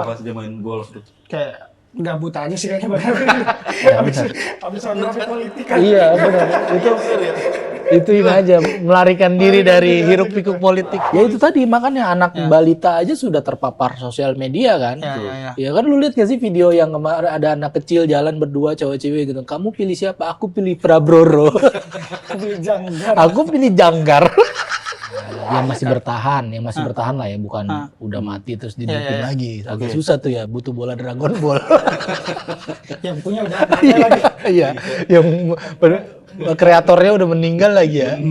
pas dia main golf tuh. Kayak gabut aja sih kayaknya benar. Habis fotografi politik kan. Iya benar. Itu ini aja melarikan diri dari hiruk pikuk politik. Ya itu tadi makanya anak balita aja sudah terpapar sosial media kan. Ya kan lu lihat gak sih video yang kemarin ada anak kecil jalan berdua cewek-cewek gitu. Kamu pilih siapa? Aku pilih Prabroro. Aku pilih Janggar. Yang masih bertahan lah ya, bukan udah mati terus dihidupin lagi. Agak susah tuh ya, butuh bola Dragon Ball. Yang punya udah ada lagi. Iya, yang kreatornya udah meninggal lagi ya.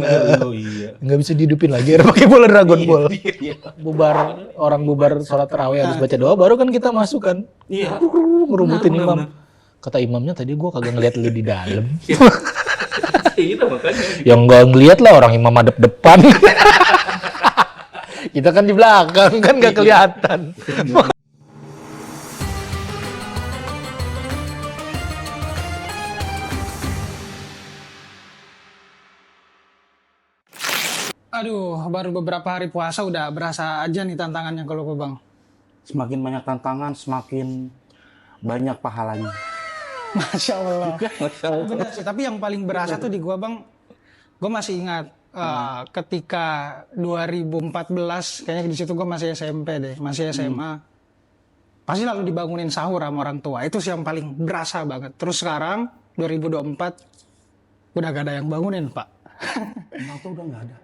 Nggak bisa dihidupin lagi, pakai bola Dragon Ball. Orang bubar sholat tarawih habis baca doa, baru kan kita masuk kan. Iya. Ngerubutin imam. Kata imamnya tadi gua kagak ngeliat lu di dalam. Iya makanya. Yang nggak ngeliat lah orang imam hadap depan. Kita kan di belakang kan nggak kelihatan. Aduh, baru beberapa hari puasa udah berasa aja nih tantangannya kalau gue bang. Semakin banyak tantangan, semakin banyak pahalanya. Masya Allah. Masya Allah. Bener sih, tapi yang paling berasa tuh di gue bang, gue masih ingat ketika 2014, kayaknya di situ gue masih SMP deh, masih SMA. Pasti lalu dibangunin sahur sama orang tua, itu sih yang paling berasa banget. Terus sekarang 2024 udah gak ada yang bangunin pak. Emang tuh udah nggak ada.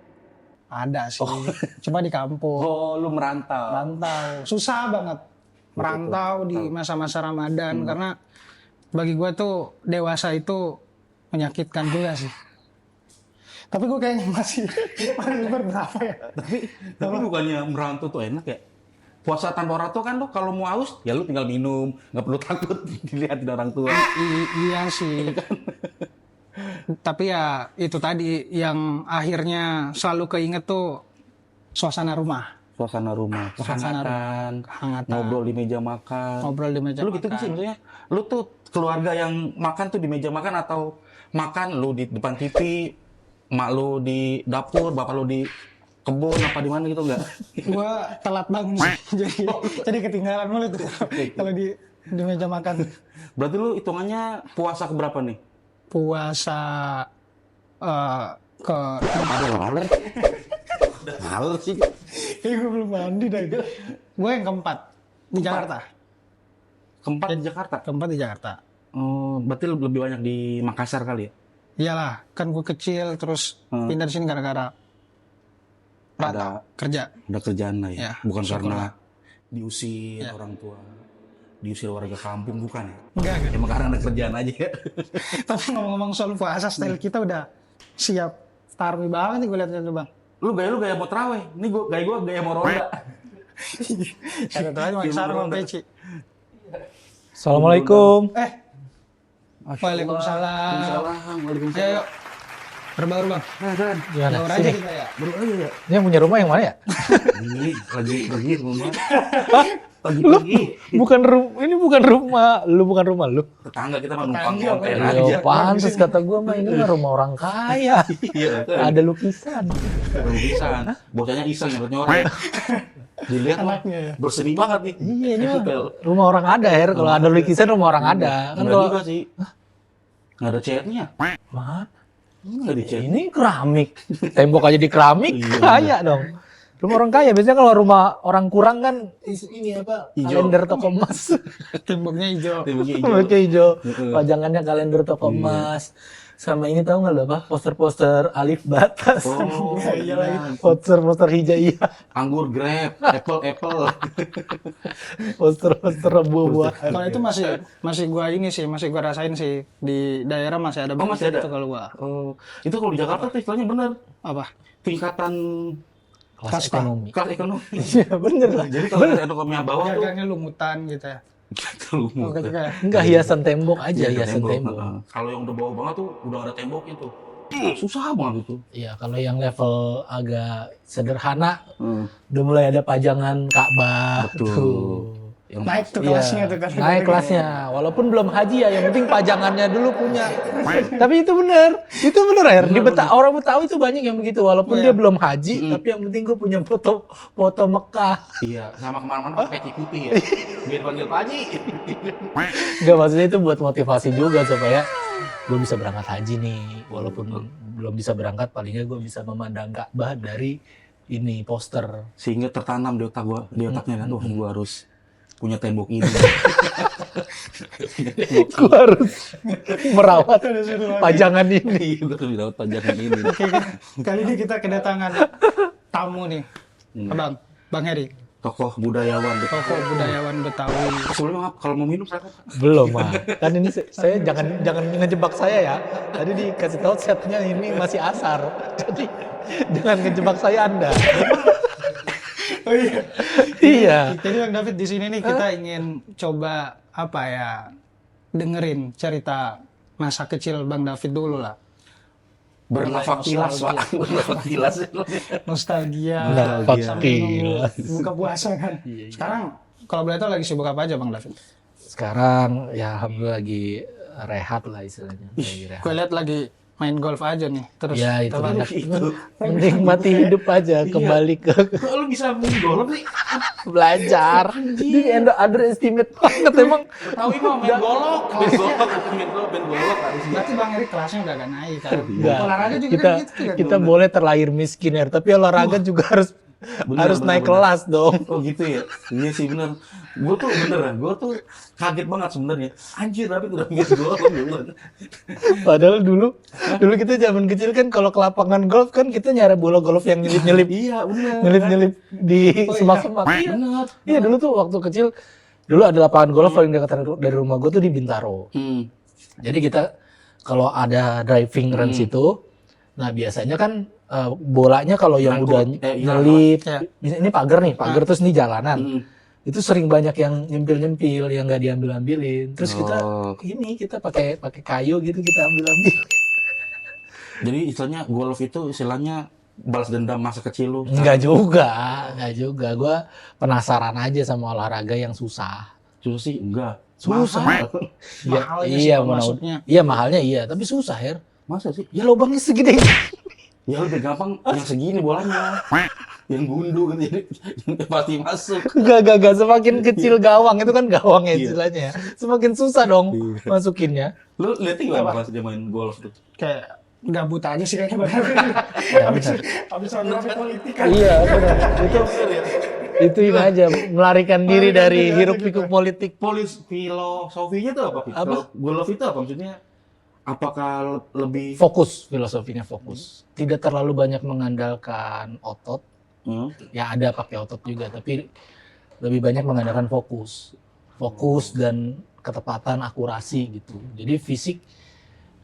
Ada sih, cuma di kampung. Oh, lu merantau. Susah banget merantau di masa-masa Ramadan karena bagi gue tuh dewasa itu menyakitkan juga sih. Tapi gue kayaknya masih berapa ya? Tapi bukannya merantau tuh enak ya? Puasa tanpa orang tua kan lo kalau mau haus ya lu tinggal minum, nggak perlu takut dilihatin orang tua. Iya sih. Tapi ya itu tadi yang akhirnya selalu keinget tuh suasana rumah. Suasana rumah, kehangatan, ngobrol di meja makan. Lu gitu kan sih maksudnya? Lu tuh keluarga yang makan tuh di meja makan atau makan lu di depan TV, mak lu di dapur, bapak lu di kebun apa di mana gitu enggak? Gua telat bangun sih. Jadi ketinggalan mulu tuh kalau di meja makan. Berarti lu hitungannya puasa keberapa nih? Puasa ke Maler sih. gue belum mandi dah itu. Gue yang keempat di Jakarta. Keempat di Jakarta? Keempat di Jakarta. Berarti lebih banyak di Makassar kali ya? Iyalah, kan gue kecil terus pindah di sini gara-gara ada kerja. Ada kerjaan lah ya? Ya, bukan syukurlah. karena diusir orang tua, diusir warga kampung, bukan ya? Enggak. Emang karena ada kerjaan aja ya? Tapi ngomong-ngomong soal puasa, style kita udah siap tarwi banget nih gue liatnya tuh bang. Lu gaya mau terawih, ini gua gaya mau ronda. Ada tuh aja pakai sarung sama peci. Assalamualaikum. Waalaikumsalam. Waalaikumsalam. Ayo, berbaur bang. Gimana? Baur aja kita ya. Baru aja ya. Ini yang punya rumah yang mana ya? Ini lagi pergi rumah. Lu ini bukan rumah, lu. Tetangga kita mah numpang Tetangga, konten Pak. aja. Yo, pantes kata gua mah ini mah rumah orang kaya. Iya. Ada lukisan. Lukisan. Bocahnya iseng nyuruh orang. Dilihat mah Anaknya ya. berseni banget nih. Iya, ini mah rumah orang ada ya. Kalau ada lukisan rumah orang ada. Kan Enggak kalau juga sih. Nggak ada catnya. mana? Nggak di cat. Ini keramik. Tembok aja di keramik, Iya. kaya dong. Rumah orang kaya biasanya kalau rumah orang kurang kan ini apa? Hijau. Kalender toko emas. Temboknya hijau. Temboknya hijau. Pajangannya kalender toko emas. Sama ini tahu nggak lo apa? Poster-poster alif batas. Oh, Iya lagi. Poster-poster hijaiyah. Anggur grape, apple. Poster-poster buah-buahan. Kalau itu masih gua ini sih, masih gua rasain sih di daerah masih ada. Oh, masih ada? Itu kalau gua. Oh, itu kalau di Jakarta tuh istilahnya bener. Apa? Tingkatan Kelas ekonomi. kelas ekonomi. Iya bener lah. Jadi kalau ekonomi bawah tuh Gagangnya lumutan gitu ya. lumut. Enggak hiasan tembok aja, Iya, hiasan tembok. tembok. Kalau yang udah bawah banget tuh udah ada temboknya tuh. Susah banget itu. Iya, kalau yang level agak sederhana udah mulai ada pajangan Ka'bah. Betul. Tuh. Yang Nah naik tuh kelasnya tuh kan. Naik kelasnya. Walaupun belum haji ya, yang penting pajangannya dulu punya. Tapi itu benar Her. Di orang Betawi itu banyak yang begitu. Walaupun dia belum haji, tapi yang penting gue punya foto Mekah. Iya, sama kemana-mana pakai putih ya. Biar panggil Pak Haji. Enggak, maksudnya itu buat motivasi juga supaya gue bisa berangkat haji nih. Walaupun belum bisa berangkat, palingnya gue bisa memandang Ka'bah dari ini poster. Sehingga tertanam di otaknya kan, wah gue harus punya tembok ini. Gue harus merawat pajangan ini. Gue harus merawat pajangan ini. Oke, kali ini kita kedatangan tamu nih, Bang Heri. Tokoh budayawan Betawi. Sebelumnya kalau mau minum silakan. Belum mah. Kan ini saya jangan ngejebak saya ya. Tadi dikasih tahu setnya ini masih asar. Jadi jangan ngejebak saya Anda. Oh iya. Iya. Jadi Bang David di sini nih kita ingin coba dengerin cerita masa kecil Bang David dulu lah. Bernafas tilas, Pak. Bernafas tilas. Nostalgia. Buka puasa kan. Sekarang kalau boleh tahu lagi sibuk apa aja Bang David? Sekarang ya alhamdulillah lagi rehat lah istilahnya. Lagi rehat. Gue lihat lagi main golf aja nih. Terus ya itu menikmati hidup aja, kembali ke kok lu bisa main golf sih? Belajar. Jadi underestimate banget emang. Betawi mah main golok. Main golok harusnya. Berarti Bang Heri kelasnya udah agak naik kan. Enggak. Olahraga juga kita, kan gitu kan. kita boleh terlahir miskin ya, tapi olahraga juga harus naik kelas dong. Oh gitu ya? Iya sih bener. Gue tuh kaget banget sebenarnya. Anjir, tapi udah main golf dulu. Padahal dulu kita zaman kecil kan kalau ke lapangan golf kan kita nyari bola golf yang nyelip-nyelip. Iya, bener. Nyelip-nyelip di semak-semak. Iya, bener. Iya, dulu tuh waktu kecil dulu ada lapangan golf paling dekat dari rumah gue tuh di Bintaro. Jadi kita kalau ada driving range itu, nah biasanya kan bolanya kalau yang udah nyelip, ini pagar terus ini jalanan. Itu sering banyak yang nyempil-nyempil, yang nggak diambil-ambilin. Terus kita pakai kayu gitu, kita ambil-ambil. Jadi istilahnya balas dendam masa kecil lu? Enggak juga. Gue penasaran aja sama olahraga yang susah. Susah sih? Enggak. Susah. Mahalnya. Iya, mahalnya iya, tapi susah, Her. Masa sih? Ya lubangnya segede. Ya lebih gampang yang segini bolanya. Yang gundu gitu, jadi pasti masuk. Gak. Semakin kecil gawang, itu kan gawang ya istilahnya ya. Semakin susah dong masukinnya. Lu lihat gimana pas dia main golf tuh? Kayak gabut aja sih kayaknya Bang. Ya benar. Habis politik. Iya benar. Itu ini aja melarikan diri dari hiruk pikuk politik. Filosofinya tuh apa? Kalau golf itu apa maksudnya? Apakah lebih Filosofinya fokus. Tidak terlalu banyak mengandalkan otot. Ya ada pakai otot juga, tapi lebih banyak mengandalkan fokus dan ketepatan, akurasi gitu. Jadi fisik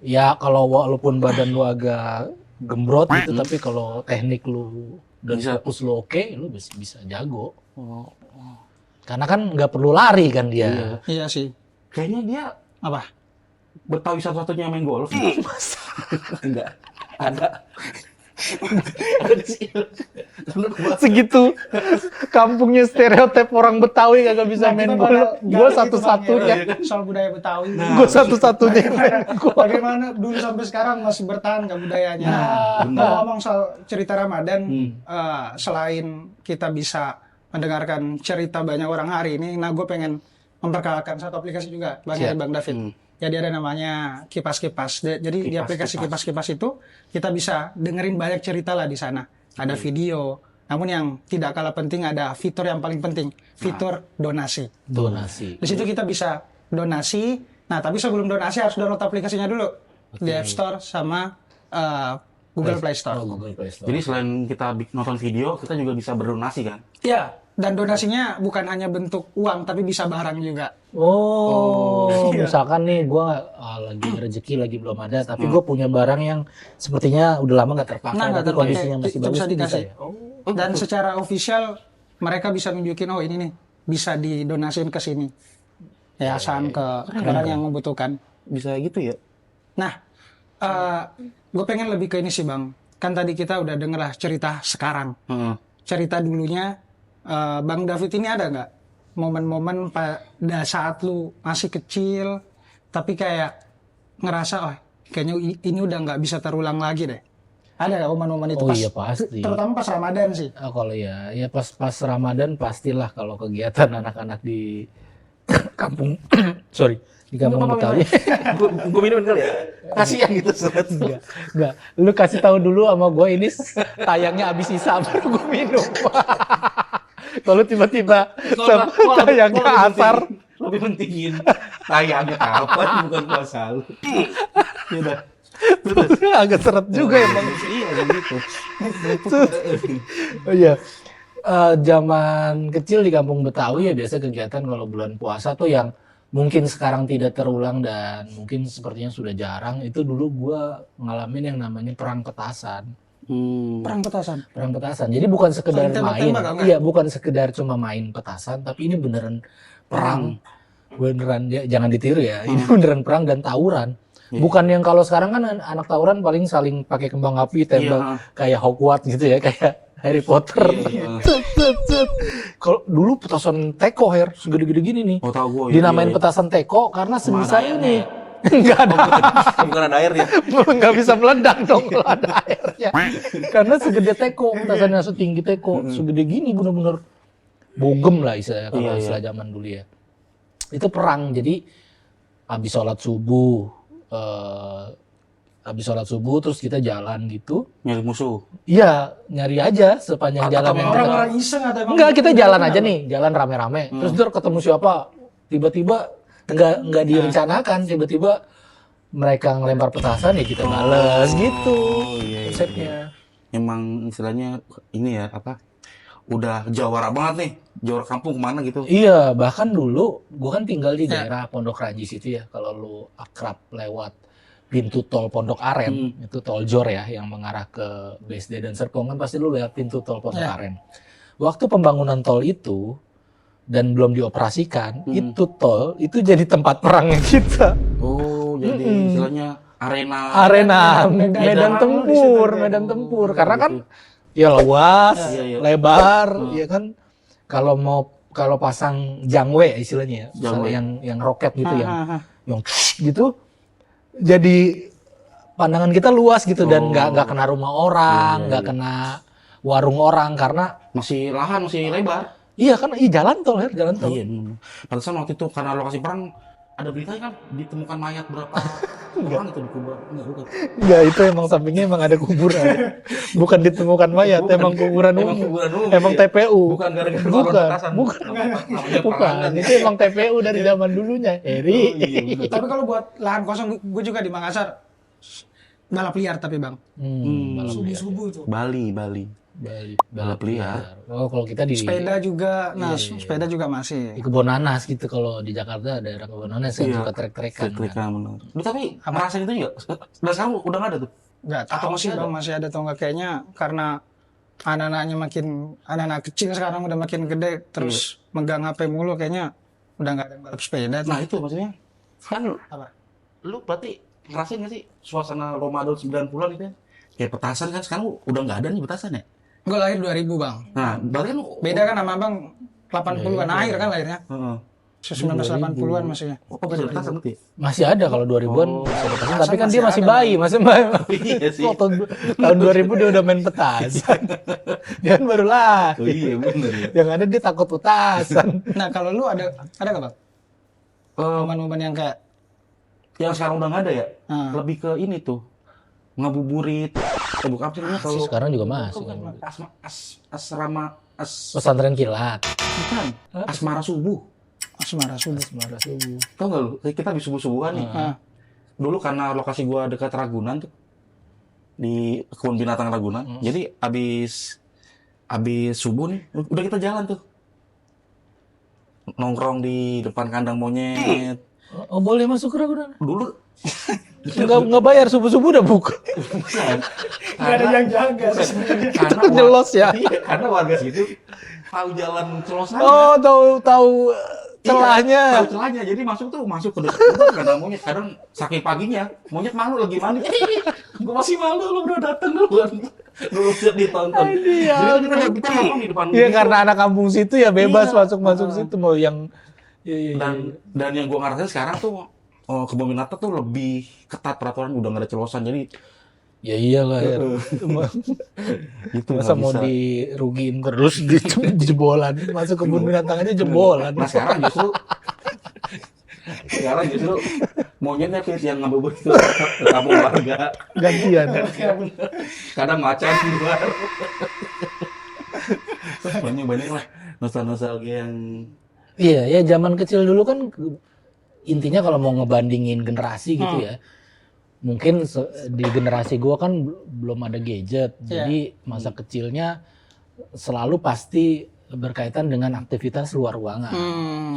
ya kalau walaupun badan lu agak gembrot gitu, tapi kalau teknik lu dan fokus lu oke, lu bisa jago. Karena kan nggak perlu lari kan dia. Iya sih. Kayaknya dia apa? Betawi satu-satunya yang main golf. Masa? Enggak. Ada segitu kampungnya stereotip orang Betawi kagak bisa main golf. Gue satu-satunya. Soal budaya Betawi. Gue satu-satunya. Bagaimana dulu sampai sekarang masih bertahan nggak budayanya. Ngomong soal cerita Ramadan, selain kita bisa mendengarkan cerita banyak orang hari ini, nah gue pengen memperkenalkan satu aplikasi juga, Bang David. Jadi ada namanya Kipas-Kipas. Jadi di aplikasi Kipas-Kipas itu kita bisa dengerin banyak cerita lah di sana. Ada video. Namun yang tidak kalah penting ada fitur yang paling penting, fitur donasi. Di situ kita bisa donasi. Nah, tapi sebelum donasi harus download aplikasinya dulu di App Store sama Google Play Store. Jadi selain kita nonton video, kita juga bisa berdonasi kan? Iya. Dan donasinya bukan hanya bentuk uang, tapi bisa barang juga. Misalkan nih gue lagi rezeki lagi belum ada, tapi gue punya barang yang sepertinya udah lama nggak terpakai, tapi kondisinya masih bagus, bisa dikasih. Dan secara official mereka bisa nunjukin, oh ini nih bisa didonasiin ke sini, yayasan ke orang yang membutuhkan. Bisa gitu ya? Nah, gue pengen lebih ke ini sih Bang. Kan tadi kita udah denger lah cerita sekarang. Cerita dulunya. Bang David ini ada nggak momen-momen pada saat lu masih kecil, tapi kayak ngerasa, oh kayaknya ini udah nggak bisa terulang lagi deh. Ada nggak momen-momen itu? Oh iya pasti. Terutama pas Ramadan sih. Oh, kalau ya pas Ramadan pastilah kalau kegiatan anak-anak di kampung, sorry, di kampung Betawi. Gue minumin kali ya. Kasihan gitu. Enggak. Lu kasih tahu dulu sama gue ini tayangnya abis Isya baru gue minum. Kalau tiba-tiba tayangnya asar. Lebih pentingin tayangnya kapan bukan puasa lu. Udah. Agak seret juga ya bang. Iya gitu. Oh iya. Zaman kecil di kampung Betawi ya biasa kegiatan kalau bulan puasa tuh yang mungkin sekarang tidak terulang dan mungkin sepertinya sudah jarang. Itu dulu gua ngalamin yang namanya perang petasan. Perang petasan. Perang petasan. Jadi bukan sekedar main. Iya, bukan sekedar cuma main petasan, tapi ini beneran perang. Beneran ya, jangan ditiru ya. Ini beneran perang dan tawuran. Bukan yang kalau sekarang kan anak tawuran paling saling pakai kembang api tembak kayak Hogwarts gitu ya, kayak Harry Potter. Kalau dulu petasan teko segede-gede gini nih. Oh, tahu gua. Dinamain petasan teko karena sebisa ini. Enggak ada. Bukan ada airnya. Enggak bisa meledak dong kalau ada airnya. Karena segede teko, petasannya setinggi teko, segede gini bener-bener bogem lah istilahnya kalau istilah zaman dulu ya. Itu perang. Jadi habis sholat subuh terus kita jalan gitu. Nyari musuh. Iya, nyari aja sepanjang jalan yang orang-orang iseng atau emang enggak, kita jalan aja nih, jalan rame-rame. Terus ntar ketemu siapa? Tiba-tiba enggak direncanakan, tiba-tiba mereka ngelempar petasan ya kita balas gitu. Konsepnya. Emang istilahnya ini ya apa? Udah jawara banget nih. Jawara kampung kemana gitu. Iya, bahkan dulu gua kan tinggal di daerah Pondok Ranjis itu ya. Kalau lu akrab lewat pintu tol Pondok Aren, itu tol Jor ya yang mengarah ke BSD dan Serpong kan pasti lu lewat pintu tol Pondok Aren. Waktu pembangunan tol itu dan belum dioperasikan, itu tol itu jadi tempat perangnya kita. Oh, jadi istilahnya medan tempur karena kan ya luas, lebar, ya kan. Kalau pasang jangwe istilahnya ya, yang roket gitu yang gitu, jadi pandangan kita luas gitu dan nggak kena rumah orang, nggak kena warung orang karena masih lebar. Iya kan, jalan tol. Iya. Pantesan waktu itu karena lokasi perang ada beritanya kan ditemukan mayat berapa orang itu dikubur. Enggak, itu emang sampingnya emang ada kuburan. Bukan ditemukan mayat, emang kuburan umum. Emang TPU. Bukan gara-gara Bukan. Itu emang TPU dari zaman dulunya. Tapi kalau buat lahan kosong, gue juga di Makassar balap liar tapi bang. Subuh-subuh tuh. Bali. Balap liar. Oh, kalau kita di sepeda juga, sepeda juga masih. Di Kebonanas gitu, kalau di Jakarta daerah Kebonanas kan suka trek-trekan. Benar. Lu tapi ngerasain itu juga? Dan sekarang udah nggak ada tuh? Nggak tahu sih bang, masih ada atau nggak, kayaknya karena anak-anak kecil sekarang udah makin gede terus megang HP mulu, kayaknya udah nggak ada yang balap sepeda. Nah itu maksudnya kan lu berarti ngerasain nggak sih suasana Ramadan 90-an gitu ya? Kayak petasan kan sekarang udah nggak ada nih petasan ya? Gue lahir 2000 bang. Nah, berarti kan beda kan sama abang 80-an akhir kan lahirnya. 1980-an maksudnya. Oh, petasan berarti? Masih ada kalau 2000-an masih ada petasan, tapi kan dia masih bayi, masih bayi. Iya sih. Tahun 2000 dia udah main petasan. Dia kan baru lah. Oh iya benar ya. Yang ada dia takut petasan. Nah, kalau lu ada nggak bang? Momen-momen yang kayak yang sekarang udah nggak ada ya? Lebih ke ini tuh. Ngabuburit. Bukan apa sih namanya kalau sekarang juga masih kan. Asrama pesantren kilat. Bukan. Asmara subuh. Asmara subuh. Tahu nggak lu? Kita habis subuh-subuhan nih. Dulu karena lokasi gua dekat Ragunan tuh. Di kebun binatang Ragunan. Jadi habis subuh nih, udah kita jalan tuh. Nongkrong di depan kandang monyet. Oh, boleh masuk ke Ragunan? Dulu nggak bayar, subuh-subuh udah buka. Nggak ada yang jaga. Karena jelos ya. Karena warga situ tahu jalan celosannya. Oh, tahu celahnya. Tahu celahnya. Jadi masuk ke depan kandang monyet. Kadang saking paginya monyet malu lagi mandi. Gue masih malu, lu udah datang duluan. Dulu ditonton. Iya, Jadi kan kita ngomong di depan. Iya, karena anak kampung situ ya bebas Iya. masuk situ mau yang iya. Dan yang gua ngerasain sekarang tuh kebun binatang tuh lebih ketat peraturan, udah nggak ada celosan, jadi Ya iyalah ya. itu Masa nggak mau bisa. dirugiin terus di jebolan, masuk kebun binatang aja jebolan. Nah sekarang justru monyetnya Fit yang ngambil begitu ke kampung warga. Gantian. Kadang macan di luar. Banyak lah nostalgia yang Iya, ya zaman kecil dulu kan intinya kalau mau ngebandingin generasi gitu ya. Mungkin di generasi gua kan belum ada gadget. Jadi masa kecilnya selalu pasti berkaitan dengan aktivitas luar ruangan.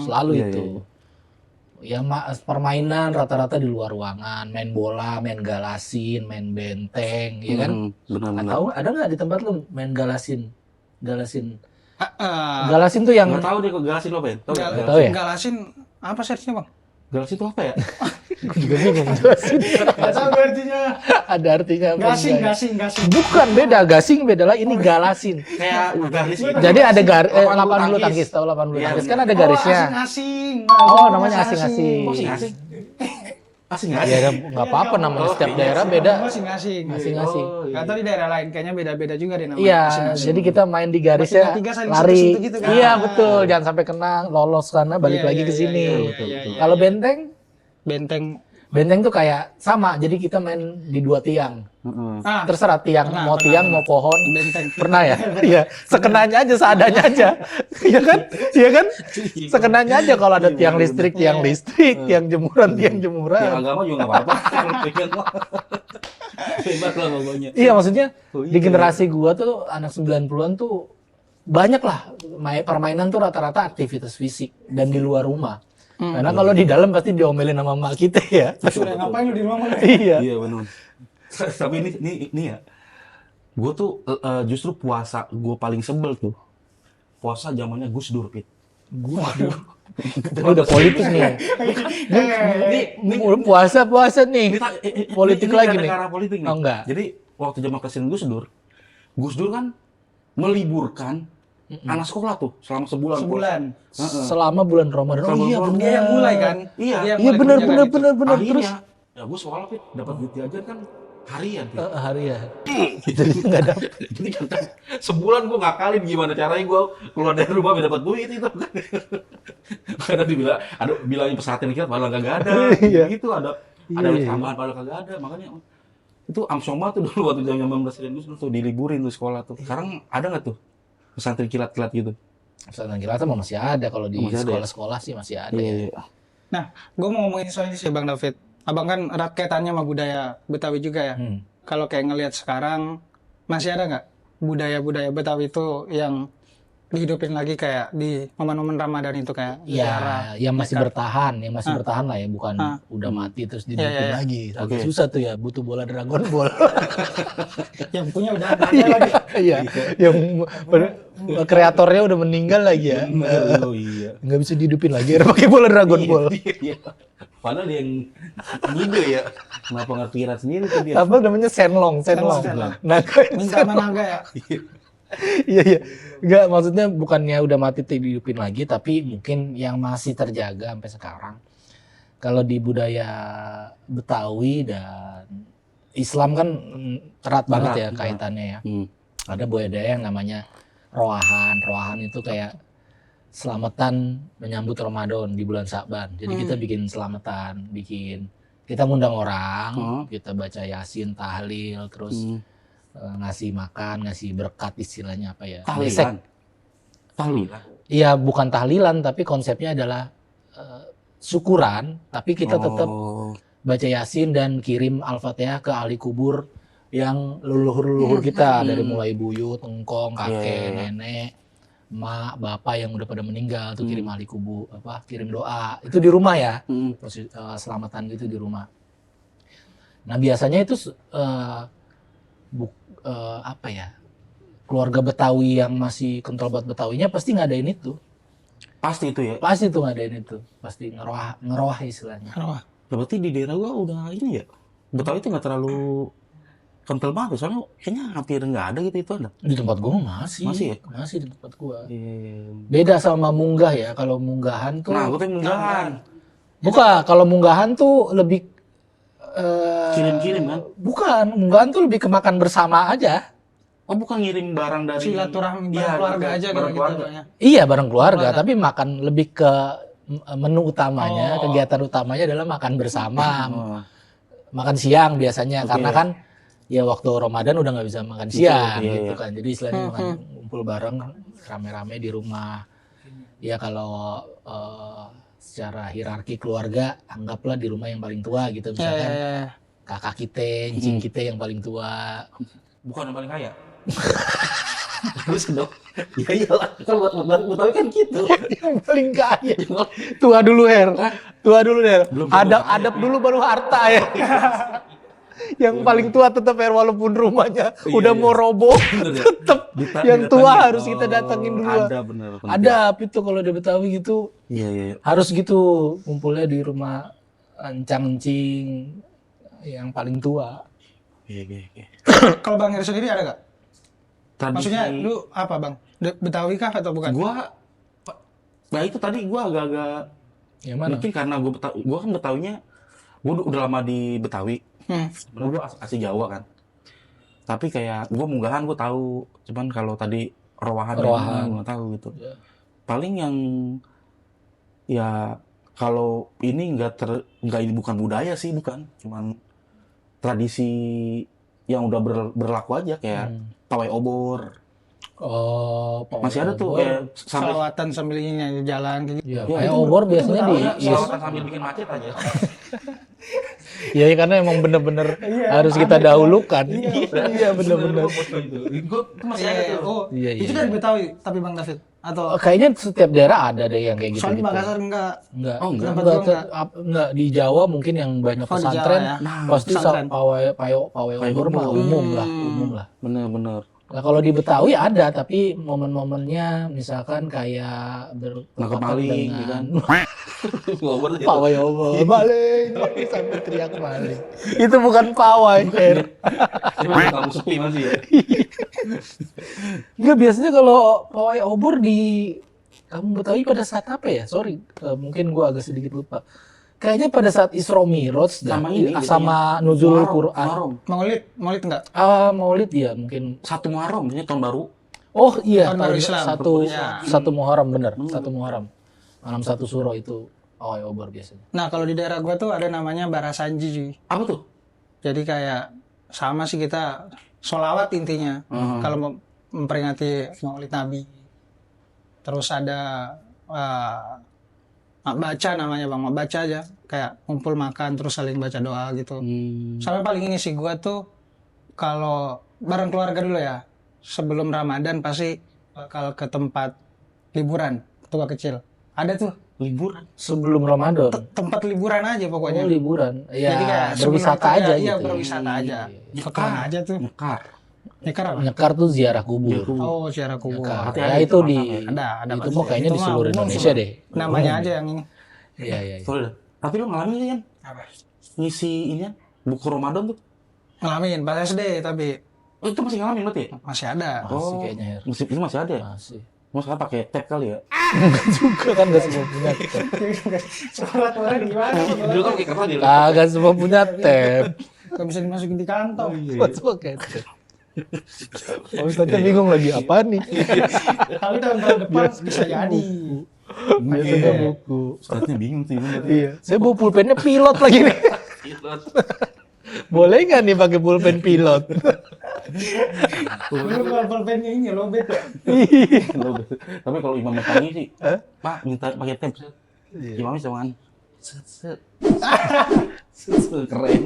Selalu itu. Ya permainan rata-rata di luar ruangan, main bola, main galasin, main benteng, ya kan? benar-benar. Tahu ada nggak di tempat lu main galasin? Galasin tuh yang Nggak tahu deh kok galasin apa ya? tahu ya? Galasin apa sih artinya, Bang? Galasin itu apa ya? Gue juga bingung jelasin. Enggak tahu artinya. Ada artinya apa? Gasing. Bukan, beda. Gasing beda lah. Ini galasin. Kayak garis gitu. Jadi ada Lapangan lapangan bulu tangkis. Tahu lapangan bulu tangkis kan ada garisnya. Asing. Oh, namanya asing-asing. Asing. Asing nggak? Ya nggak apa-apa namanya setiap daerah beda. Asing. Asing-asing. Nggak tahu di daerah lain kayaknya beda-beda juga deh namanya. Iya, jadi kita main di garisnya Tiga saling lari. sentuh-sentuh gitu kan. Iya betul, jangan sampai kena lolos sana balik Iya, lagi iya, ke sini. iya. Kalau Benteng. benteng tuh kayak sama, jadi kita main di dua tiang. Ah, Terserah tiang, mau tiang mau pohon. benteng. Pernah ya? Iya, sekenanya aja, seadanya aja. Iya kan? Iya kan? Sekenanya aja kalau ada tiang listrik, tiang jemuran, tiang Yang jemuran. agama juga nggak apa-apa. Bebas lah pokoknya. Iya, maksudnya Oh, iya. di generasi gua tuh anak 90-an tuh banyak lah permainan tuh rata-rata aktivitas fisik dan di luar rumah. Karena kalau di dalam pasti diomelin sama emak kita ya. Sudah ngapain lu di rumah? Iya. Iya benar. Tapi ini ya, gue tuh justru puasa gue paling sebel tuh. Puasa zamannya Gus Dur, Pit. Waduh. Kita udah politik nih. Ini udah puasa nih. Politik Ini lagi ada nih. ke arah politik nih. Oh, enggak. Jadi waktu zaman presiden Gus Dur kan meliburkan anak sekolah tuh selama sebulan. Selama bulan Ramadan. Oh iya benar. Dia yang mulai kan? Iya. Iya benar. Terus Akhirnya, ya gue sekolah Pit, dapat duit jajan kan harian. Pit. hari ya. Jadi nggak dapet. Jadi kan sebulan gue ngakalin gimana caranya gue keluar dari rumah biar dapat duit itu. Karena bilangin pesantren kita padahal kagak ada. Iya. Gitu ada tambahan padahal kagak ada. Makanya itu Amsoma tuh dulu waktu zaman presiden Gus Dur tuh diliburin tuh sekolah tuh. Sekarang ada nggak tuh pesantren kilat-kilat gitu? Pesantren kilat mah masih ada kalau di sekolah-sekolah sih masih ada. Iya. Nah, gue mau ngomongin soal ini sih Bang David. Abang kan erat kaitannya sama budaya Betawi juga ya. Kalau kayak ngelihat sekarang, masih ada nggak budaya-budaya Betawi itu yang dihidupin lagi kayak di momen-momen Ramadan itu kayak Iya, yang masih bertahan, bertahan lah ya, bukan udah mati terus dihidupin lagi. Agak susah tuh ya, butuh bola Dragon Ball. yang punya udah ada lagi. Iya, yang kreatornya udah meninggal lagi ya. Oh iya. Nggak bisa dihidupin lagi, harus pakai bola Dragon Ball. Iya. Padahal dia yang ngide ya. Kenapa nggak pikiran sendiri tuh dia? Apa namanya Senlong. Naga. Minta sama naga ya. Iya. Enggak, maksudnya bukannya udah mati dihidupin lagi, tapi mungkin yang masih terjaga sampai sekarang. Kalau di budaya Betawi dan Islam kan erat banget ya kaitannya ya. Ada budaya yang namanya roahan. Roahan itu kayak selamatan menyambut Ramadan di bulan Sa'ban. Jadi kita bikin selamatan, kita ngundang orang, kita baca Yasin, tahlil, terus ngasih makan, ngasih berkat, istilahnya apa ya? Tahlilan. Iya, bukan tahlilan, tapi konsepnya adalah syukuran, tapi kita tetap baca Yasin dan kirim Al-Fatihah ke ahli kubur yang leluhur-leluhur kita, dari mulai buyut, engkong, kakek, nenek, mak, bapak yang udah pada meninggal, tuh kirim ahli kubur, kirim doa. Itu di rumah ya, selamatan gitu di rumah. Nah biasanya itu keluarga Betawi yang masih kental buat Betawinya pasti ngadain itu. Pasti itu ya. Pasti tuh ngadain itu. Pasti ngeroah istilahnya. Ngeroah. Berarti di daerah gua udah ini ya. Betawi itu nggak terlalu kental banget. Soalnya kayaknya hampir nggak ada gitu itu ada. Di tempat gua masih. Masih ya? Masih di tempat gua. Iya. Beda sama munggah ya. Kalau munggahan tuh Nah, gue tuh munggahan. bukan, kalau munggahan tuh lebih Kirim-kirim kan? bukan, munggahan tuh lebih ke makan bersama aja. Oh, bukan ngirim barang dari Silaturahmi Iya, keluarga aja barang gitu keluarga. banyak. Iya, bareng keluarga, tapi makan lebih ke menu utamanya, kegiatan utamanya adalah makan bersama. Oh. Makan siang biasanya, Oke. karena kan ya waktu Ramadan udah nggak bisa makan siang iya, gitu iya. kan. Jadi istilahnya makan kumpul bareng rame-rame di rumah. Ya kalau secara hierarki keluarga, anggaplah di rumah yang paling tua gitu. Misalkan kakak kita, cing kita yang paling tua. Bukan yang paling kaya. Terus dong. Ya iyalah, kan buat Betawi kan gitu. Yang paling kaya. Tua dulu, Her. Tua dulu, Her. Adab dulu baru harta ya. Yang paling tua tetap Her, walaupun rumahnya udah mau roboh, tetap yang tua harus kita datangin dulu. Ada bener. Adab itu kalau di Betawi gitu. Iya. Harus gitu kumpulnya di rumah encang-encing yang paling tua. Iya. Kalau Bang Heri sendiri ada gak? Tradisi. Maksudnya lu apa Bang? Betawi kah atau bukan? Nah itu tadi gua agak-agak Yang mana? mungkin karena gua kan Betawinya, gua udah lama di Betawi. Sebenarnya gua asli Jawa kan. Tapi kayak gua munggahan gua tahu, cuman kalau tadi rowahan gua nggak tahu gitu. Ya. Paling yang ya kalau ini nggak bukan budaya sih, bukan, cuman tradisi yang udah berlaku aja kayak pawai obor. Oh, Masih ada tuh kayak sampai salawatan sambil nyanyi jalan gitu. ya, Ya, kayak itu obor biasanya di salawatan sambil bikin macet aja. ya karena emang bener-bener harus kita dahulukan. Iya bener-bener. Itu masih ada tuh. Oh, Iya, itu iya. dari Betawi tapi Bang David atau Kayaknya setiap daerah ada deh yang kayak gitu. soalnya Makassar enggak. Enggak, Oh, enggak. enggak di Jawa mungkin yang banyak Oh, di Jawa pesantren ya. pasti Pesantren. pawai obor mah umum lah. Bener. Nah, kalau di Betawi ada tapi momen-momennya misalkan kayak Nangkep maling, gitu kan. Obor gitu. pawai obor maling sampai teriak maling. Itu bukan pawai, Her. Kamu sepi masih ya. Enggak, biasanya kalau pawai obor di kamu Betawi pada saat apa ya? Sorry, mungkin gua agak sedikit lupa. Kayaknya pada saat Isra Mi'raj Sama ini, sama nuzul Quran. Muharram. Maulid enggak? Maulid ya mungkin. Satu Muharram, ini tahun baru. Oh iya, Tahun baru Islam. satu Muharram benar, satu Muharram. Malam satu suro itu pawai obor biasanya. Nah, kalau di daerah gua tuh ada namanya Barasanji, cuy. Apa tuh? Jadi kayak sama sih kita sholawat intinya. Kalau mau memperingati Maulid Nabi. Terus ada mak baca namanya Bang, mak baca aja. Kayak kumpul makan terus saling baca doa gitu. Sampai paling ini sih gua tuh kalau bareng keluarga dulu ya. Sebelum Ramadan pasti bakal ke tempat liburan, tua kecil. Ada tuh Liburan. Sebelum Ramadan. tempat liburan aja pokoknya. Oh, liburan. Ya, Jadi kayak sebelum berwisata kita- aja iya, gitu. berwisata aja. Kekan aja tuh. Nyekar. Nyekar apa? Nyekar tuh ziarah kubur. Oh, ziarah kubur. Nyekar. Berarti Ya ada itu di di Ada itu pasti. mah kayaknya Itu di mah seluruh umum Indonesia sih. deh. Namanya aja yang ini. Iya. Sorry dah. Tapi lu ngalamin nggak, Yan? Apa? Ngisi ini kan? Buku Ramadan tuh. Ngalamin pas SD tapi Oh, itu masih ngalamin berarti ya? masih ada. Masih kayaknya, Her. Ini masih ada ya? Masih. Mau sekarang pakai tab kali ya? Juga kan gak semua punya tab. Sholat orang gimana? Dulu kan pakai kertas dia. Kagak semua punya tab. Gak bisa dimasukin di kantong. Buat semua kayak tab. Oh, Ustaznya bingung lagi apa nih? Tapi tahun depan bisa jadi. Biasanya buku. Ustadznya bingung sih. Iya. Saya bawa pulpennya pilot lagi nih. Boleh nggak nih pakai pulpen pilot? Dulu kalau pulpennya ini lobet ya. Tapi kalau imam tanya sih, Pak minta pakai tab. Imamnya cuman set. Keren.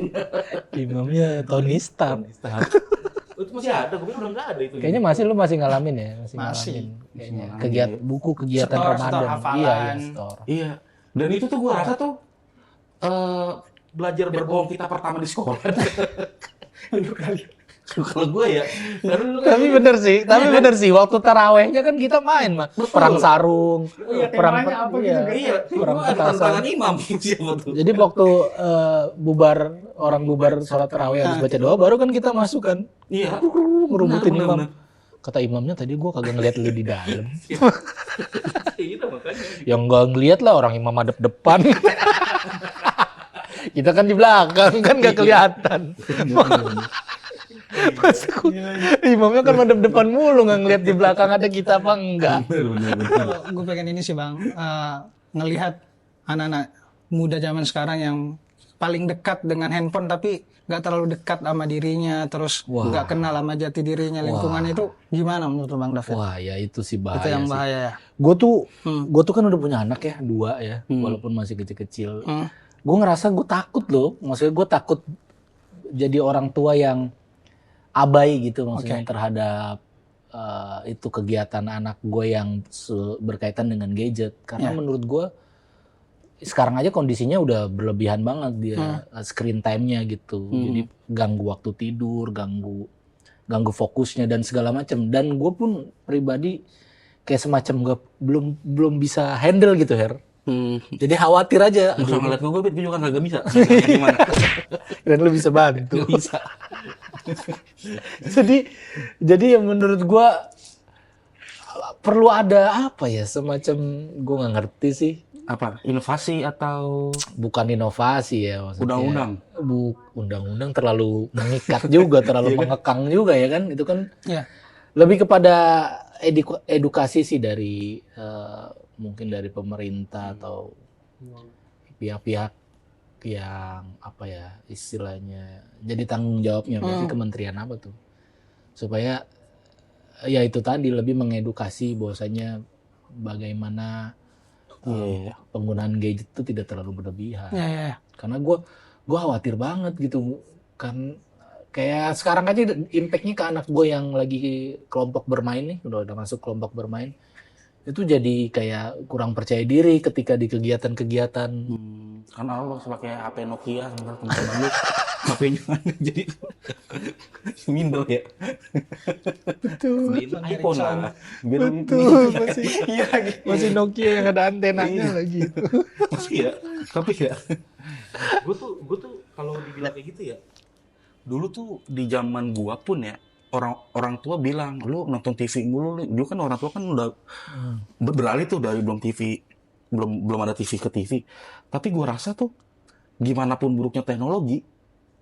Imamnya Tony Stark. Itu masih ada, gue udah nggak ada itu. Kayaknya lu masih ngalamin ya, Masih. ngalamin. Kayaknya Ngalamin. buku kegiatan Setor, Ramadan. hafalan. Iya, store. Iya. Dan itu tuh gue rasa tuh belajar berbohong kita pertama di sekolah. Kalau gue ya, Tapi bener sih, waktu tarawehnya kan kita main, Mas. Perang sarung, perang perang petasan. imam siapa tuh? Jadi waktu orang bubar sholat taraweh habis baca doa, baru kan kita masuk kan. Iya. Ngerubutin Benar, imam. benar. Kata imamnya tadi gua kagak ngeliat lu di dalam. Iya makanya. Yang nggak ngeliat lah, orang imam hadap depan. Kita kan di belakang, kan nggak kelihatan. Imamnya kan madep depan mulu, nggak ngeliat di belakang ada kita apa enggak. Gue pengen ini sih Bang, ngelihat anak-anak muda zaman sekarang yang paling dekat dengan handphone tapi nggak terlalu dekat sama dirinya, terus nggak kenal sama jati dirinya, lingkungan itu gimana menurut Bang David? Wah ya itu sih bahaya. Itu yang sih. bahaya ya. Gue tuh kan udah punya anak ya, 2 ya, walaupun masih kecil-kecil. Gue ngerasa gue takut loh, maksudnya gue takut jadi orang tua yang abai gitu, maksudnya terhadap itu kegiatan anak gue yang berkaitan dengan gadget. Karena menurut gue sekarang aja kondisinya udah berlebihan banget dia screen time-nya gitu. Jadi ganggu waktu tidur, ganggu fokusnya dan segala macam. Dan gue pun pribadi kayak semacam belum bisa handle gitu, Her. Jadi khawatir aja. Bisa ngeliat gue juga kan kagak bisa. Gimana? Dan lu bisa bantu. Bisa. jadi yang menurut gua perlu ada apa ya, semacam gua nggak ngerti sih. Apa? Inovasi atau Bukan inovasi ya maksudnya. Undang-undang. Undang-undang terlalu mengikat juga, terlalu mengekang juga ya kan. Itu kan Iya. lebih kepada edukasi sih dari mungkin dari pemerintah atau pihak-pihak yang apa ya istilahnya jadi tanggung jawabnya, berarti kementerian apa tuh, supaya ya itu tadi lebih mengedukasi bahwasanya bagaimana penggunaan gadget itu tidak terlalu berlebihan. Karena gue khawatir banget gitu kan, kayak sekarang aja impactnya ke anak gue yang lagi kelompok bermain nih, udah masuk kelompok bermain, itu jadi kayak kurang percaya diri ketika di kegiatan-kegiatan. Karena lo pakai HP Nokia sementara teman-teman lu HP-nya jadi Windows ya. Betul. iPhone lah. Betul, masih Nokia yang ada antenanya lagi. Masih ya. Tapi ya. Gue tuh kalau dibilang kayak gitu ya. Dulu tuh di zaman gua pun ya, orang tua bilang, lu nonton TV mulu. Dulu kan orang tua kan udah beralih tuh dari belum ada TV ke TV. Tapi gue rasa tuh gimana pun buruknya teknologi,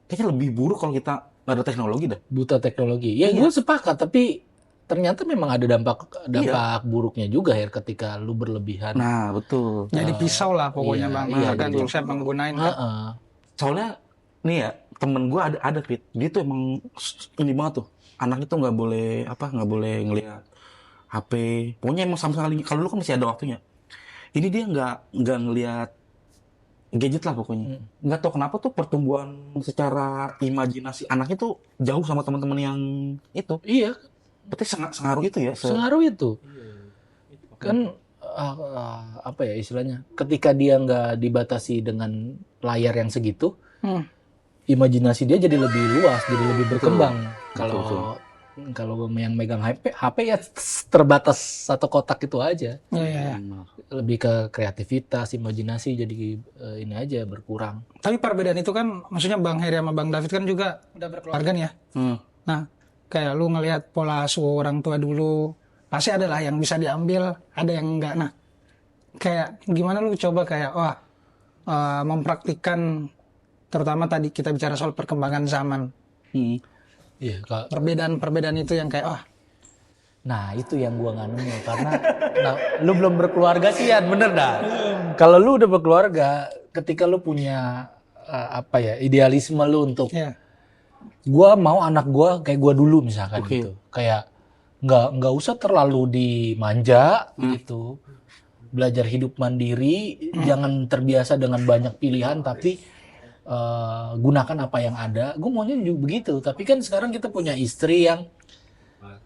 kayaknya lebih buruk kalau kita nggak ada teknologi dah. Buta teknologi. Ya gue sepakat, tapi ternyata memang ada dampak buruknya juga ya ketika lu berlebihan. Nah betul. Jadi pisau lah pokoknya Bang. Tergantung siapa yang menggunain. Soalnya nih ya temen gue ada Fit, dia tuh emang ini banget tuh. Anak itu nggak boleh ngelihat HP. Pokoknya emang sama sekali. Kalau lu kan masih ada waktunya. Ini dia nggak ngelihat gadget lah pokoknya. Nggak tahu kenapa tuh pertumbuhan secara imajinasi anaknya tuh jauh sama teman-teman yang itu. Iya. Berarti sengaruh itu ya. Sengaruh itu. Kan apa ya istilahnya? Ketika dia nggak dibatasi dengan layar yang segitu, imajinasi dia jadi lebih luas, jadi lebih berkembang. Kalau yang megang HP ya terbatas satu kotak itu aja. Lebih ke kreativitas, imajinasi jadi ini aja berkurang. Tapi perbedaan itu kan, maksudnya Bang Heri sama Bang David kan juga udah berkeluarga nih ya. Nah, kayak lu ngelihat pola asuh orang tua dulu, pasti ada lah yang bisa diambil, ada yang enggak. Nah, kayak gimana lu coba kayak mempraktikkan, terutama tadi kita bicara soal perkembangan zaman. Iya, perbedaan itu yang kayak nah itu yang gua nggak nemu karena lu belum berkeluarga sih ya, bener dah. Kalau lu udah berkeluarga, ketika lu punya idealisme lu untuk gua mau anak gua kayak gua dulu misalkan gitu, kayak nggak usah terlalu dimanja gitu, belajar hidup mandiri, jangan terbiasa dengan banyak pilihan, tapi gunakan apa yang ada. Gue maunya juga begitu. Tapi kan sekarang kita punya istri yang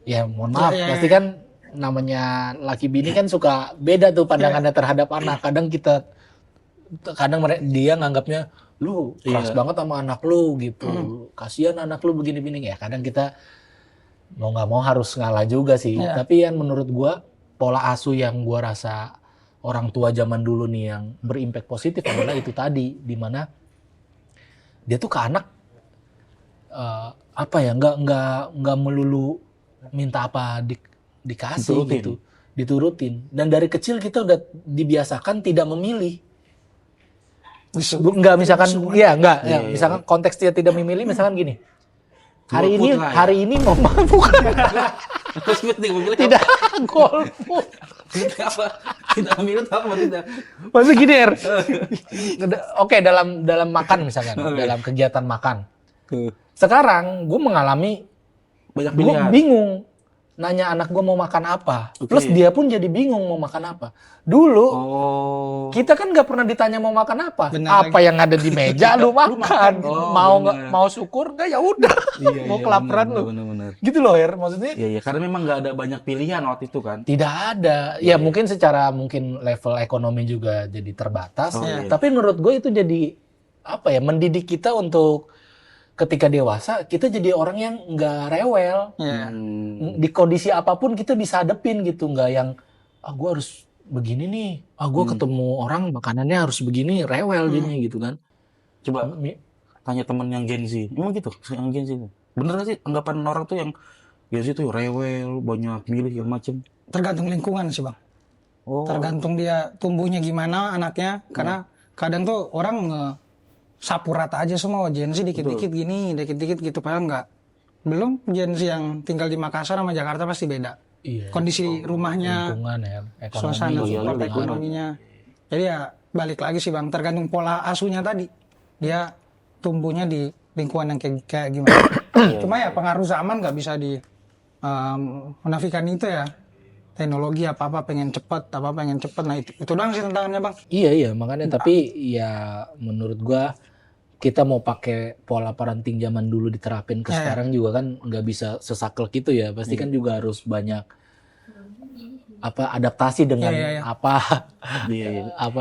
ya mohon maaf, pasti kan namanya laki bini kan suka beda tuh pandangannya terhadap anak. Kadang kita kadang dia nganggapnya lu keras banget sama anak lu gitu. Kasihan anak lu begini-begini ya. Kadang kita mau nggak mau harus ngalah juga sih. Tapi yang menurut gua pola asuh yang gua rasa orang tua zaman dulu nih yang berimpact positif adalah itu tadi, di mana dia tuh ke anak nggak melulu minta apa dikasih gitu, diturutin. Dan dari kecil kita udah dibiasakan tidak memilih. Misalkan konteksnya tidak memilih, misalkan gini. Hari ini mau bukan. Tidak golput. Tidak memilih apa tidak. Maksudnya gini, Oke, dalam makan misalkan, dalam kegiatan makan. Sekarang gue mengalami banyak gue pilihan. bingung nanya anak gue mau makan apa. Plus dia pun jadi bingung mau makan apa. Dulu kita kan nggak pernah ditanya mau makan apa. Apa yang ada di meja lu makan. Mau syukur nggak ya udah. Mau kelaparan lu. Bener. Gitu loh, maksudnya. Iya, karena memang nggak ada banyak pilihan waktu itu kan. Tidak ada. Ya mungkin secara level ekonomi juga jadi terbatas. Tapi menurut gue itu jadi mendidik kita untuk ketika dewasa, kita jadi orang yang nggak rewel. Di kondisi apapun kita bisa hadepin gitu. Nggak yang, gue harus begini nih. Gue ketemu orang makanannya harus begini, rewel jadinya gitu kan. Coba tanya temen yang Gen Z. Emang gitu? Yang Gen Z itu. Bener gak sih anggapan orang tuh yang Gen Z tuh rewel, banyak milih yang macem? Tergantung lingkungan sih bang. Tergantung dia tumbuhnya gimana anaknya. Karena kadang tuh orang sapu rata aja semua, Gen Z dikit-dikit gini, dikit-dikit gitu, padahal enggak. Belum Gen Z yang tinggal di Makassar sama Jakarta pasti beda. Kondisi rumahnya, suasana support ekonominya. Jadi ya balik lagi sih bang, tergantung pola asuhnya tadi. Dia tumbuhnya di lingkungan yang kayak gimana. Cuma ya pengaruh zaman nggak bisa menafikan itu ya. Teknologi apa-apa pengen cepet. Nah itu doang sih tantangannya bang. Iya makanya tapi ya menurut gua kita mau pakai pola parenting zaman dulu diterapin ke sekarang juga kan nggak bisa sesaklek gitu ya. Pasti kan juga harus banyak adaptasi dengan apa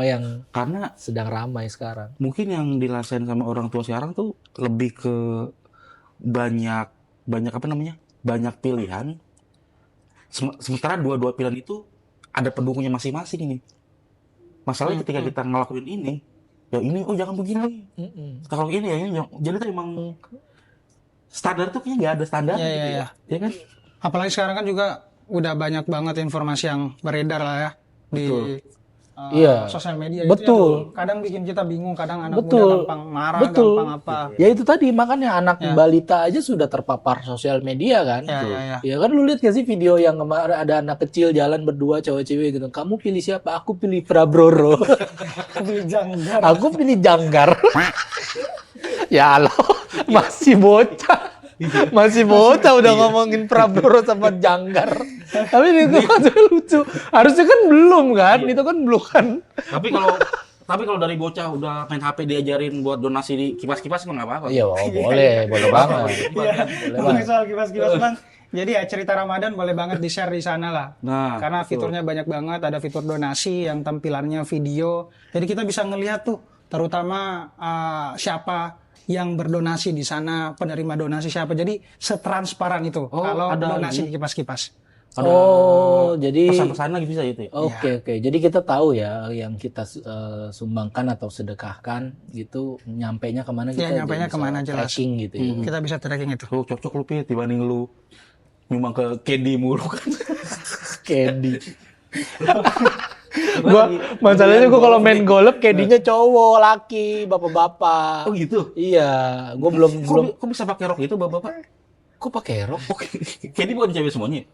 yang karena sedang ramai sekarang. Mungkin yang dirasain sama orang tua sekarang tuh lebih ke banyak pilihan. Sementara dua pilihan itu ada pendukungnya masing-masing nih. Masalahnya ketika kita ngelakuin ini, ya ini jangan begini. Kalau ini ya jadi tuh emang standar tuh kayaknya nggak ada standar gitu ya. Ya kan? Apalagi sekarang kan juga udah banyak banget informasi yang beredar lah ya di sosial media. Betul. Itu kadang bikin kita bingung, kadang anak muda gampang marah, gampang apa. Ya itu tadi makanya anak balita aja sudah terpapar sosial media kan. Ya kan lu lihat gak sih video yang kemarin ada anak kecil jalan berdua cewek-cewek gitu. Kamu pilih siapa? Aku pilih Prabroro. Aku pilih Janggar. Ya Allah, masih bocah. Masih bocah udah ngomongin Prabowo sama Janggar. Tapi itu kan lucu. Harusnya kan belum kan? Itu kan belum kan. Tapi kalau dari bocah udah main HP diajarin buat donasi di kipas-kipas nggak apa-apa. Iya, boleh banget. Boleh soal kipas-kipas bang. Jadi ya cerita Ramadan boleh banget di-share di sana lah. Karena fiturnya banyak banget. Ada fitur donasi yang tampilannya video. Jadi kita bisa ngelihat tuh, terutama siapa yang berdonasi di sana, penerima donasi siapa. Jadi setransparan itu kalau donasi di kipas-kipas. Jadi pesan-pesan lagi bisa gitu ya. Oke. Jadi kita tahu ya yang kita sumbangkan atau sedekahkan gitu nyampainya kemana kita. Nyampainya kemana jelas. Tracking gitu ya. Kita bisa tracking itu. Cocok lu Pi dibanding lu nyumbang ke Kedi mulu kan. Kedi. Masalahnya gua kalau main golf Kedinya cowok, laki, bapak-bapak. Oh gitu. Iya, gua belum. Kok bisa pakai rok itu bapak-bapak? Kok pakai rok? Kedi bukan cewek semuanya.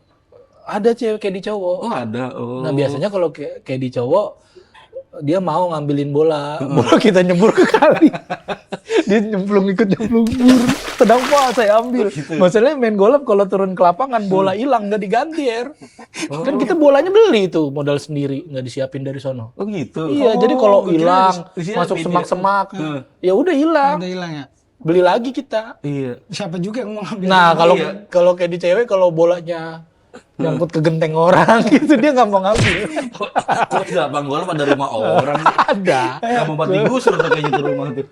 Ada cewek Kedi cowok. Oh ada. Nah biasanya kalau Kedi cowok dia mau ngambilin bola kita nyebur ke kali. Dia ikut nyemplung bur. Sedang saya ambil. Masalahnya main golf kalau turun ke lapangan bola hilang nggak diganti Kan kita bolanya beli itu modal sendiri nggak disiapin dari sono. Oh gitu. Iya jadi kalau hilang masuk semak-semak ya udah hilang. Udah hilang ya. Beli lagi kita. Iya. Siapa juga yang mau ngambil? Nah kalau Kedi cewek kalau bolanya nyangkut ke genteng orang gitu, dia nggak mau ngambil. Kok tidak panggol pada rumah orang? Ada. Nggak mau buat digusur tuh kayaknya tuh rumah tuh.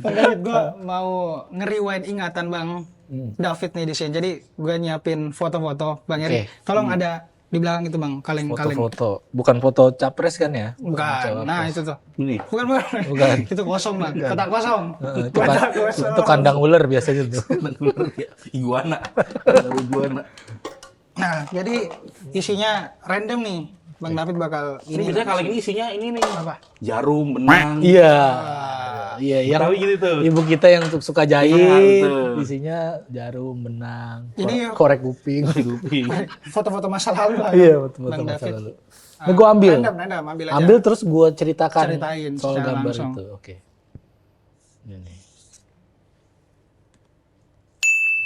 Bang David, gue mau nge-rewind ingatan Bang David nih di sini. Jadi gue nyiapin foto-foto Bang Eri. Tolong ada di belakang itu Bang, kaleng-kaleng. Foto-foto, bukan foto capres kan ya? Bukan. Nah itu tuh. Ini. Bukan. Itu kosong Bang. Kotak kosong. Itu kandang ular biasanya tuh. Iguana. Iguana. Nah, jadi isinya random nih. Bang David bakal Ini biasanya kalau ini isinya ini nih. apa? Jarum, benang. Iya. Iya, yang Betawi gitu tuh. ibu kita yang suka jahit, betul. isinya jarum, benang, Ini korek kuping. Kuping. foto-foto masa lalu lah. Iya, betul Bang masa David. lalu. Nah, gue ambil. Random, ambil aja. Ambil terus gue ceritakan Ceritain soal secara gambar langsung. itu. Oke. Ini.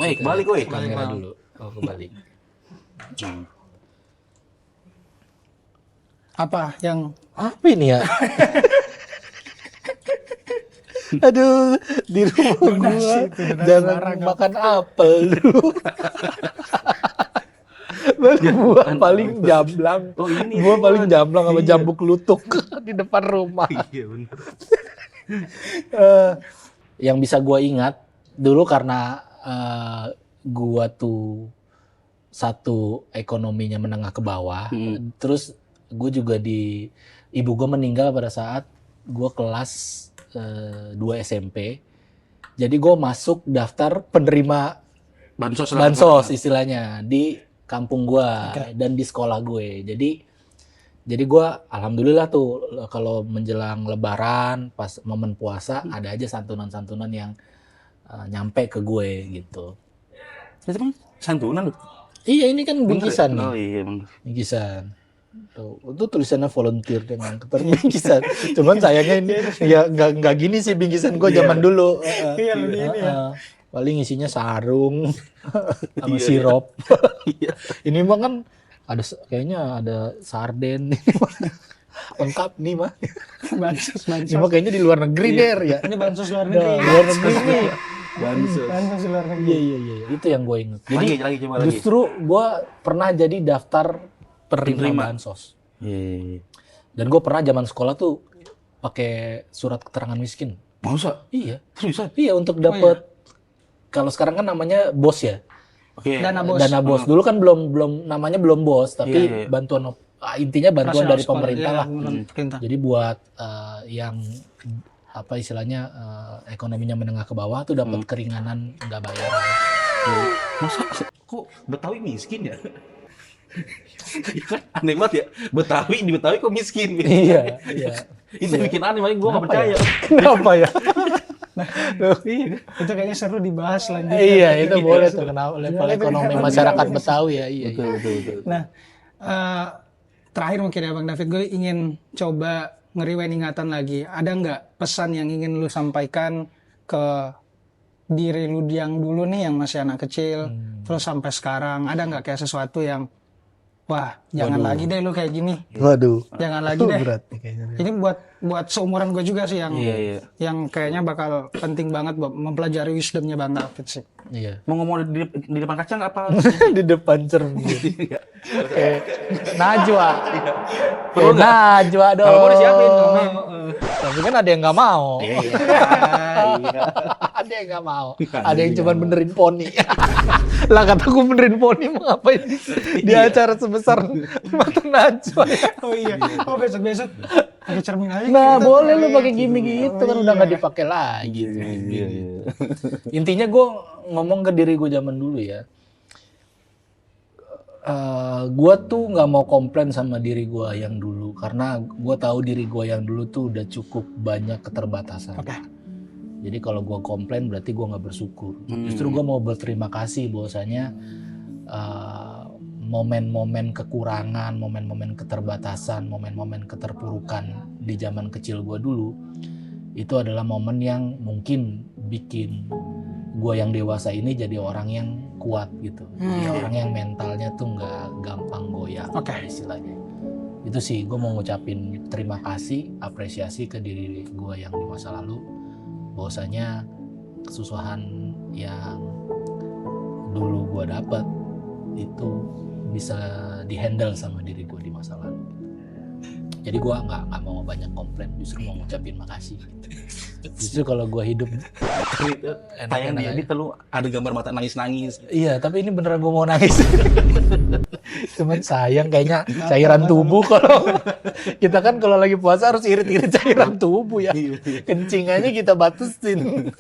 Woi, balik woi. Kamera dulu. Oh, kebalik. Apa yang Apa ini ya? Aduh, di rumah gua jangan makan apel dulu. Gua paling jamblang. Oh, ini Gua paling jamblang sama jambu kelutuk di depan rumah. Iya bener. Yang bisa gua ingat dulu karena gua tuh satu ekonominya menengah ke bawah, terus gue juga ibu gue meninggal pada saat gue kelas 2 SMP. Jadi gue masuk daftar penerima bansos istilahnya di kampung gue dan di sekolah gue. Jadi gue alhamdulillah tuh kalau menjelang Lebaran pas momen puasa ada aja santunan-santunan yang nyampe ke gue gitu. Itu kan santunan loh. Iya ini kan bingkisan nih. Oh iya bener. Bingkisan. Tuh, itu tulisannya volunteer dengan keter bingkisan. Cuman sayangnya ini ya nggak gini sih bingkisan gue zaman dulu. Iya, lebih ini ya. Paling isinya sarung sama sirup. Ini mah kan kayaknya ada sarden. Lengkap nih mah. bansos? Ini mah kayaknya di luar negeri der ya. Ini bansos luar negeri. Luar negeri nih. Bansos luar negeri. Iya. Itu yang gue ingat. Jadi Lagi coba lagi. justru gue pernah jadi daftar penerima bansos. Iya. Dan gue pernah zaman sekolah tuh pakai surat keterangan miskin. Masa? Iya. Seriusan? Iya untuk dapat kalau sekarang kan namanya BOS ya. Oke. Dana bos. Dana BOS. Dulu kan belum namanya belum BOS, tapi Iya. bantuan intinya bantuan dari pemerintah lah. Pemerintah. Jadi buat yang apa istilahnya ekonominya menengah ke bawah tuh dapat keringanan nggak bayaran. Masa? Kok Betawi miskin ya? Ya kan aneh banget ya. Di Betawi kok miskin gitu. Iya. Itu bikin aneh, makanya gue gak percaya. Kenapa ya? Itu kayaknya seru dibahas lagi. Iya, itu boleh tuh kenapa level ekonomi masyarakat Betawi ya. Iya. Betul. Nah, terakhir mungkin ya Bang David, gue ingin coba ngeriwain ingatan lagi. Ada nggak pesan yang ingin lu sampaikan ke diri lu yang dulu nih, yang masih anak kecil, terus sampai sekarang? Ada nggak kayak sesuatu yang, wah jangan lagi deh lu kayak gini. Waduh. Jangan lagi deh. Berat nih kayaknya. Ini buat seumuran gue juga sih Iya. yang kayaknya bakal penting banget buat mempelajari wisdomnya Bang David sih. Iya. Mau ngomong di depan kaca nggak apa? Di depan cermin. Iya. Najwa. Perlu nggak? Najwa dong. Kalau mau disiapin. Tapi kan ada yang nggak mau. Iya. Ada yang nggak mau. Ada yang cuma benerin poni. Lah kataku benerin poni mau ngapain di acara sebesar mata Najwa. Oh iya. Oh besok pakai cermin aja. Nah, kita boleh lu pakai pakai gimmick gitu kan udah nggak dipakai lagi. Iya. Intinya gue ngomong ke diri gue zaman dulu ya. Gue tuh nggak mau komplain sama diri gue yang dulu karena gue tahu diri gue yang dulu tuh udah cukup banyak keterbatasan. Jadi kalau gue komplain berarti gue nggak bersyukur. Justru gue mau berterima kasih bahwasanya momen-momen kekurangan, momen-momen keterbatasan, momen-momen keterpurukan di zaman kecil gue dulu itu adalah momen yang mungkin bikin gue yang dewasa ini jadi orang yang kuat gitu, jadi orang yang mentalnya tuh nggak gampang goyah istilahnya. Itu sih gue mau ngucapin terima kasih, apresiasi ke diri gue yang di masa lalu, bahwasanya kesusahan yang dulu gue dapat itu bisa dihandle sama diri gue di masa lalu. Jadi gue nggak mau banyak komplain, justru mau ngucapin makasih. Justru kalau gue hidup tayang di edit lu ada gambar mata nangis-nangis. Iya, tapi ini beneran gue mau nangis. Cuman sayang kayaknya cairan tubuh kalau kita kan kalau lagi puasa harus irit-irit cairan tubuh ya. Kencingannya kita batasin.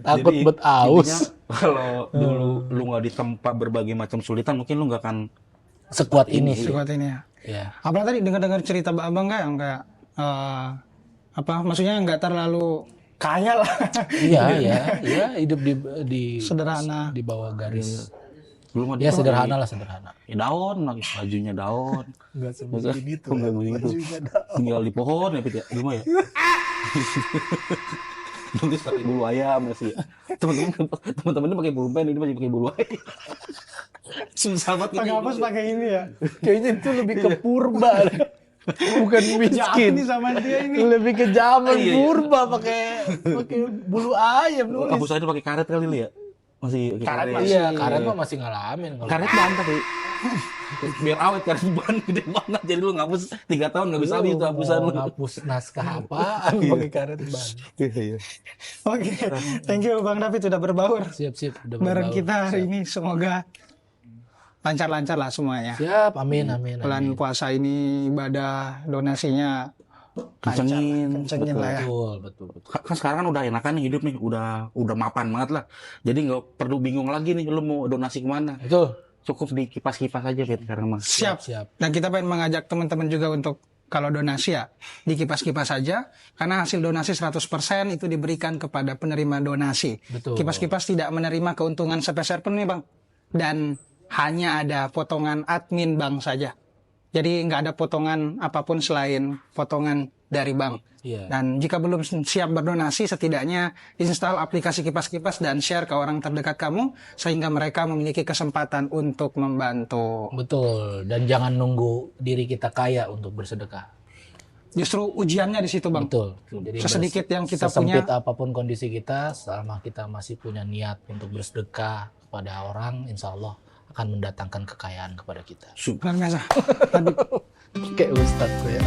Takut buat aus. Kalau dulu lu nggak ditempa berbagai macam kesulitan, mungkin lu nggak akan sekuat ini. Sekuat ini ya. Iya. Apalagi tadi dengar-dengar cerita abang nggak yang kayak maksudnya nggak terlalu kaya lah. Iya, hidup di sederhana, di bawah garis. Belum ada. Ya sederhana lah, sederhana. Ya daun lagi, bajunya daun. Enggak sebegitu. Enggak begitu. Tinggal di pohon ya, Pit ya. Rumah ya. Nanti pakai bulu ayam masih. Teman-teman pakai bulu pen, ini masih pakai bulu ayam. Susah banget. Penghapus pakai ini ya. Kayaknya itu lebih ke purba. Bukan miskin. Ini sama dia ini. Lebih ke zaman purba pakai bulu ayam. Hapus aja pakai karet kali lu ya. Masih karet. Iya, karet mah masih ngalamin. Karet ban tapi biar awet, karet ban gede banget. Jadi lu ngapus 3 tahun nggak bisa habis itu hapusan lu. Ngapus naskah apaan pakai karet ban. Oke, thank you Bang David sudah berbaur. Siap. Bareng kita hari ini, semoga lancar-lancar lah semuanya. Siap, amin. Bulan puasa ini ibadah donasinya kencengin lah ya. Betul. Kan sekarang kan udah enakan nih hidup nih, udah mapan banget lah. Jadi nggak perlu bingung lagi nih lu mau donasi kemana. Betul. Cukup di kipas-kipas aja Fit sekarang mah. Siap. Dan kita pengen mengajak teman-teman juga untuk kalau donasi ya di kipas-kipas saja, karena hasil donasi 100% itu diberikan kepada penerima donasi. Betul. Kipas-kipas tidak menerima keuntungan sepeser pun nih Bang. Dan hanya ada potongan admin Bang saja. Jadi nggak ada potongan apapun selain potongan dari Bang. Iya. Dan jika belum siap berdonasi, setidaknya install aplikasi Kipas-Kipas dan share ke orang terdekat kamu, sehingga mereka memiliki kesempatan untuk membantu. Betul. Dan jangan nunggu diri kita kaya untuk bersedekah. Justru ujiannya di situ Bang. Betul. Jadi sesedikit yang kita sesempit punya, apapun kondisi kita, selama kita masih punya niat untuk bersedekah kepada orang, insya Allah akan mendatangkan kekayaan kepada kita. luar biasa. Tadi Kayak Ustadz gue ya.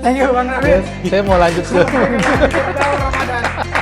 thank you Bang David. Saya mau lanjut ke Ramadan.